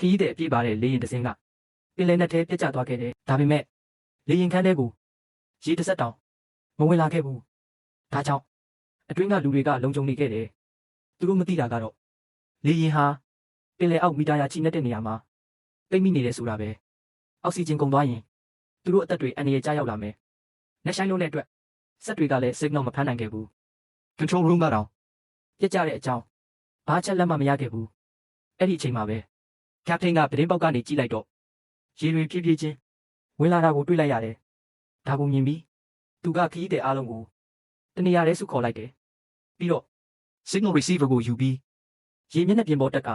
ခီးတဲ့အပြည့်ပါတဲ့လေရင်တစ်စင်းကပင်လယ်နက်ထဲပြတ်ကျသွားခဲ့တယ်ဒါပေမဲ့လေရင်ခန်းထဲကိုရေတစ်စက်တောင်မဝင်လာခဲ့ဘူးဒါကြောင့်အတွင်းကလူတွေကလုံခြုံနေခဲ့တယ်သူတို့မသိတာကတော့လေရင်ဟာပင်လယ်အောက်မီတာရာချီနေတဲ့နေရာမှာပိတ်မိနေတယ်ဆိုတာပဲအောက်ဆီဂျင်ကုန်သွားရင်သူတို့အသက်တွေအန္တရာယ်ကျရောက်လာမယ်။နှက်ဆိုင်လုံးတဲ့အတွက်စက်တွေကလည်း signal မဖမ်းနိုင်ခဲ့ဘူး။ control room ကတော့ပြတ်ကျတဲ့အကြောင်းဘာချက်လက်မှမရခဲ့ဘူး။အဲ့ဒီအချိန်မှာပဲ captain ကပတင်းပေါက်ကနေကြည့်လိုက်တော့ရေတွေဖြည်းဖြည်းချင်းဝင်လာတာကိုတွေ့လိုက်ရတယ်။ဒါကိုမြင်ပြီးသူကခီးတဲ့အားလုံးကိုတနေရာထဲစုခေါ်လိုက်တယ်။ပြီးတော့ signal receiver ကိုယူပြီးရေမျက်နှာပြင်ပေါ်တက်က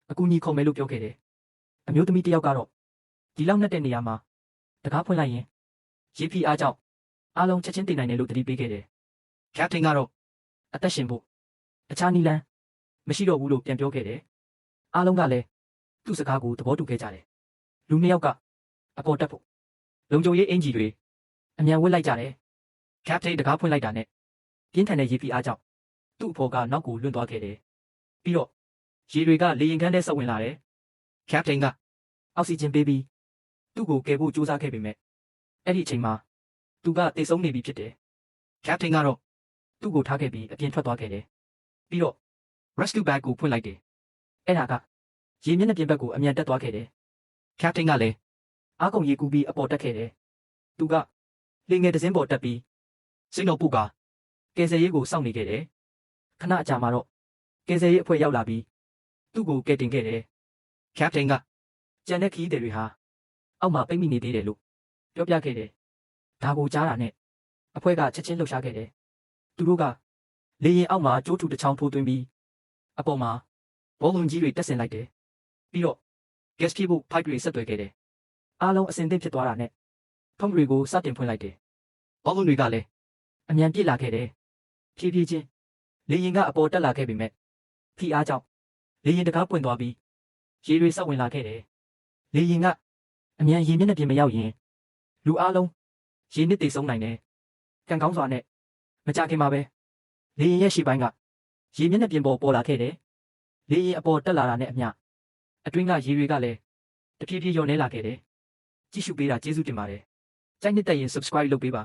အကူကြီးခေါ်မယ်လို့ပြောခဲ့တယ်။အမျိုးသမီးတစ်ယောက်ကတော့ဒီလောက်နဲ့တဲ့နေရာမှာတကားဖွင့်လိုက်ရင်ရေဖိအားကြောင့်အားလုံးချက်ချင်းတင်နိုင်တယ်လို့သတိပေးခဲ့တယ်။ captain ကတော့အသက်ရှင်ဖို့အခြားနည်းလမ်းမရှိတော့ဘူးလို့ပြန်ပြောခဲ့တယ်။အားလုံးကလည်းသူ့စကားကိုသဘောတူခဲ့ကြတယ်။လူနှစ်ယောက်ကအပေါ်တက်ဖို့လုံခြုံရေးအင်ဂျီတွေအမြန်ဝစ်လိုက်ကြတယ်။ captain တကားဖွင့်လိုက်တာနဲ့ပြင်းထန်တဲ့ရေဖိအားကြောင့်သူ့အဖေကနောက်ကိုလွင့်သွားခဲ့တယ်။ပြီးတော့ရေတွေကလေရင်ခန်းထဲဆက်ဝင်လာတယ်။ captain ကအောက်ဆီဂျင်ပေးပြီးသူ့ကိုကယ်ဖို့ကြိုးစားခဲ့ပေမဲ့အဲ့ဒီအချိန်မှာသူကတိတ်ဆုံးနေပြီဖြစ်တယ်။ captain ကတော့သူ့ကိုထားခဲ့ပြီးအပြင်ထွက်သွားခဲ့တယ်။ပြီးတော့ rescue bag ကိုဖွင့်လိုက်တယ်။အဲ့ဒါကရေမျက်နှာပြင်ဘက်ကိုအမြန်တက်သွားခဲ့တယ်။ captain ကလည်းအားကုန်ရေကူးပြီးအပေါ်တက်ခဲ့တယ်။သူကလေငယ်တစ်စင်းပေါ်တက်ပြီးစိတ်တော်ပုကကယ်ဆယ်ရေးကိုစောင့်နေခဲ့တယ်။ခဏအကြာမှာတော့ကယ်ဆယ်ရေးအဖွဲ့ရောက်လာပြီးသူ့ကိုကယ်တင်ခဲ့တယ်။ captain ကကြံတဲ့ခီးတွေဟာအောက်မှာပိတ်မိနေသေးတယ်လို့ပြောပြခဲ့တယ်။ဒါကိုကြားတာနဲ့အဖွဲ့ကချက်ချင်းလှုပ်ရှားခဲ့တယ်။သူတို့ကလေရင်အောက်မှာကျိုးထူတစ်ချောင်းထိုးသွင်းပြီးအပေါ်မှာဘောလုံးကြီးတွေတက်ဆင်လိုက်တယ်။ပြီးတော့ gas ဖြည့်ဖို့ pipe တွေဆက်သွယ်ခဲ့တယ်။အားလုံးအစင်သင့်ဖြစ်သွားတာနဲ့ဖုန်းတွေကိုစတင်ဖွင့်လိုက်တယ်။ဘောလုံးတွေကလည်းအမြန်ပြည့်လာခဲ့တယ်။ဖြည်းဖြည်းချင်းလေရင်ကအပေါ်တက်လာခဲ့ပေမဲ့ဖိအားကြောင့်လေရင်တကားပွင့်သွားပြီးရေတွေဆက်ဝင်လာခဲ့တယ်။လေရင်ကအမြန်ရေမျက်နှာပြင်မရောက်ရင်လူအားလုံးရေနစ်တေဆုံးနိုင်တယ်။ကံကောင်းစွာနဲ့မကြခင်မှာပဲလေရင်ရဲ့ရှေ့ပိုင်းကရေမျက်နှာပြင်ပေါ်လာခဲ့တယ်။လေရင်အပေါ်တက်လာတာနဲ့အမျှအတွင်းကရေတွေကလည်းတဖြည်းဖြည်းလျော့နေလာခဲ့တယ်။ကြည့်ရှုပေးတာကျေးဇူးတင်ပါတယ်။ကြိုက်နှစ်သက်ရင် subscribe လုပ်ပေးပါ